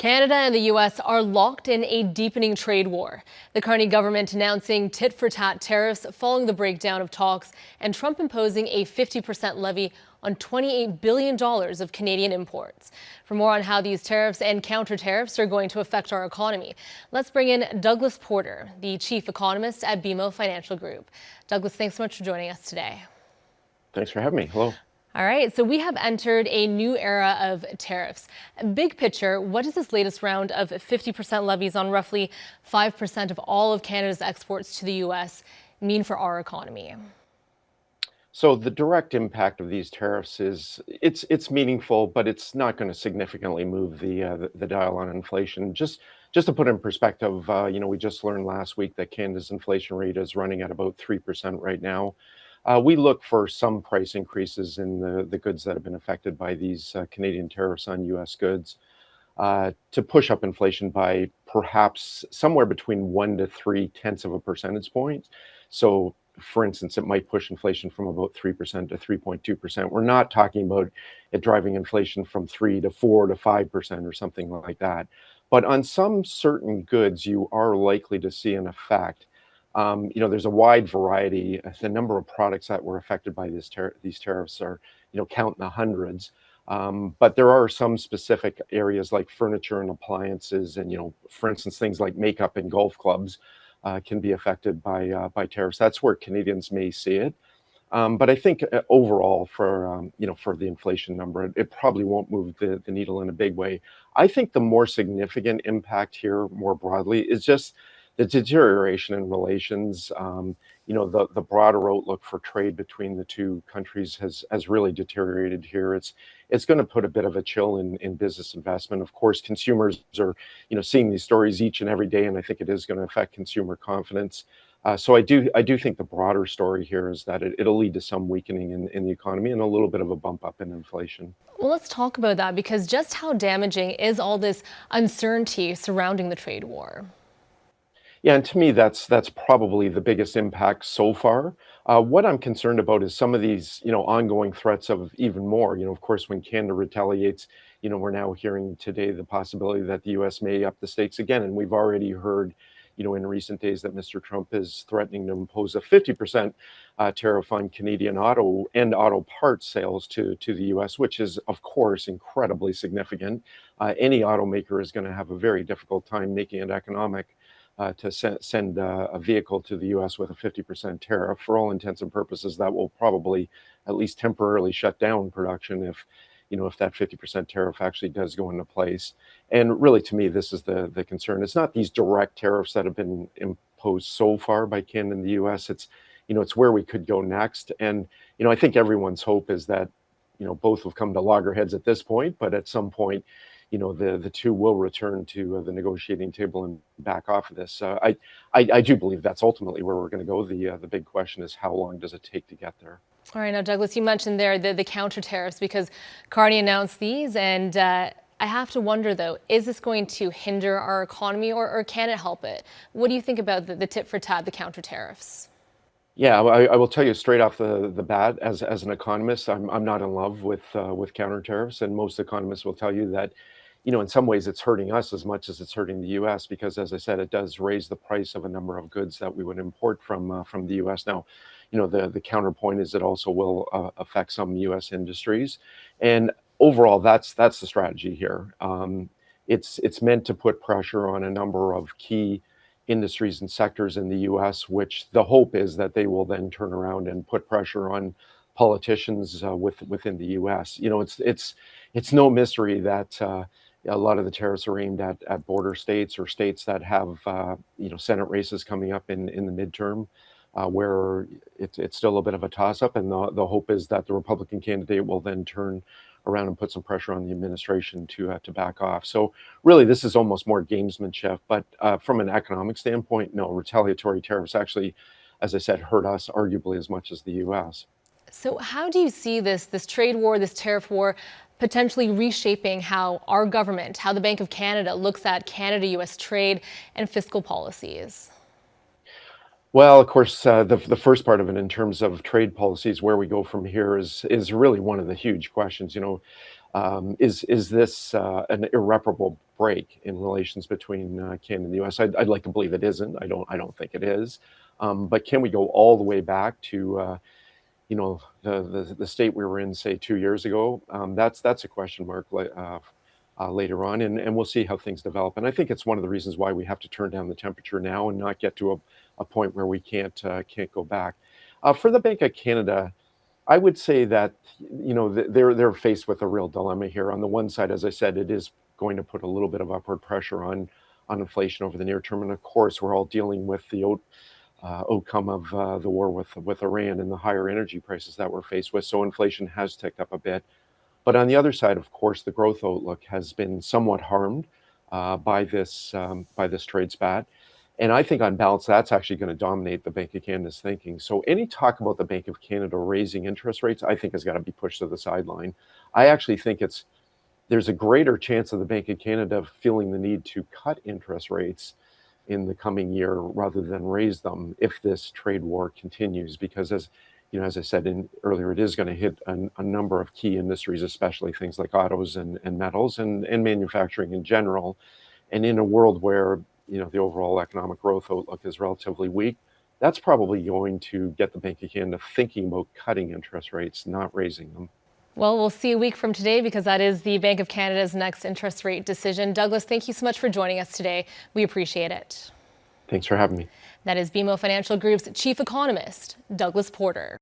Canada and the U.S. are locked in a deepening trade war. The Carney government announcing tit-for-tat tariffs following the breakdown of talks, and Trump imposing a 50% levy on $28 billion of Canadian imports. For more on how these tariffs and counter-tariffs are going to affect our economy, let's bring in Douglas Porter, the chief economist at BMO Financial Group. Douglas, thanks so much for joining us today. Thanks for having me. Hello. All right, so we have entered a new era of tariffs. Big picture, what does this latest round of 50% levies on roughly 5% of all of Canada's exports to the U.S. mean for our economy? So the direct impact of these tariffs is it's meaningful, but it's not going to significantly move the dial on inflation. Just to put in perspective, we just learned last week that Canada's inflation rate is running at about 3% right now. We look for some price increases in the goods that have been affected by these Canadian tariffs on U.S. goods to push up inflation by perhaps somewhere between 1 to 3/10 of a percentage point. So, for instance, it might push inflation from about 3% to 3.2%. We're not talking about it driving inflation from 3 to 4 to 5% or something like that. But on some certain goods, you are likely to see an effect. There's a wide variety. The number of products that were affected by these tariffs are, count in the hundreds. But there are some specific areas like furniture and appliances, and for instance, things like makeup and golf clubs can be affected by tariffs. That's where Canadians may see it. But I think overall, for the inflation number, it probably won't move the needle in a big way. I think the more significant impact here, more broadly, is just the deterioration in relations. The broader outlook for trade between the two countries has really deteriorated here. It's going to put a bit of a chill in business investment. Of course, consumers are seeing these stories each and every day, and I think it is going to affect consumer confidence. So I do think the broader story here is that it'll lead to some weakening in the economy and a little bit of a bump up in inflation. Well, let's talk about that, because just how damaging is all this uncertainty surrounding the trade war? Yeah, and to me, that's probably the biggest impact so far. What I'm concerned about is some of these, ongoing threats of even more. Of course, when Canada retaliates, we're now hearing today the possibility that the U.S. may up the stakes again, and we've already heard, in recent days that Mr. Trump is threatening to impose a 50% tariff on Canadian auto parts sales to the U.S., which is, of course, incredibly significant. Any automaker is going to have a very difficult time making it economic to send a vehicle to the U.S. with a 50% tariff. For all intents and purposes, that will probably at least temporarily shut down production if that 50% tariff actually does go into place. And really, to me, this is the concern. It's not these direct tariffs that have been imposed so far by Canada and the U.S. It's where we could go next. And I think everyone's hope is that both have come to loggerheads at this point, but at some point, the two will return to the negotiating table and back off of this. I do believe that's ultimately where we're going to go. The big question is, how long does it take to get there? All right, now, Douglas, you mentioned there the counter tariffs, because Carney announced these, and I have to wonder, though, is this going to hinder our economy, or can it help it? What do you think about the tit for tat, the counter tariffs? Yeah, I will tell you straight off the bat, as an economist, I'm not in love with counter tariffs, and most economists will tell you that in some ways it's hurting us as much as it's hurting the U.S. because, as I said, it does raise the price of a number of goods that we would import from the U.S. Now, the counterpoint is it also will affect some U.S. industries, and overall, that's the strategy here. It's meant to put pressure on a number of key industries and sectors in the U.S., which the hope is that they will then turn around and put pressure on politicians within the U.S. It's no mystery that a lot of the tariffs are aimed at border states or states that have Senate races coming up in the midterm, where it's still a bit of a toss-up, and the hope is that the Republican candidate will then turn around and put some pressure on the administration to back off. So really, this is almost more gamesmanship. But from an economic standpoint, no, retaliatory tariffs actually, as I said, hurt us arguably as much as the U.S. So how do you see this trade war, this tariff war, potentially reshaping how our government, how the Bank of Canada looks at Canada-U.S. trade and fiscal policies? Well, of course, the first part of it in terms of trade policies, where we go from here is really one of the huge questions. Is this an irreparable break in relations between Canada and the U.S.? I'd like to believe it isn't. I don't think it is. But can we go all the way back to the state we were in, say, 2 years ago? That's a question mark later on, and we'll see how things develop. And I think it's one of the reasons why we have to turn down the temperature now and not get to a point where we can't go back. For the Bank of Canada, I would say that they're faced with a real dilemma here. On the one side, as I said, it is going to put a little bit of upward pressure on inflation over the near term, and of course, we're all dealing with the outcome of the war with Iran and the higher energy prices that we're faced with. So inflation has ticked up a bit. But on the other side, of course, the growth outlook has been somewhat harmed by this trade spat. And I think on balance, that's actually going to dominate the Bank of Canada's thinking. So any talk about the Bank of Canada raising interest rates, I think has got to be pushed to the sideline. I actually think there's a greater chance of the Bank of Canada feeling the need to cut interest rates in the coming year rather than raise them if this trade war continues. Because as I said earlier, it is going to hit a number of key industries, especially things like autos and metals and manufacturing in general. And in a world where the overall economic growth outlook is relatively weak, that's probably going to get the Bank of Canada thinking about cutting interest rates, not raising them. Well, we'll see a week from today because that is the Bank of Canada's next interest rate decision. Douglas, thank you so much for joining us today. We appreciate it. Thanks for having me. That is BMO Financial Group's chief economist, Douglas Porter.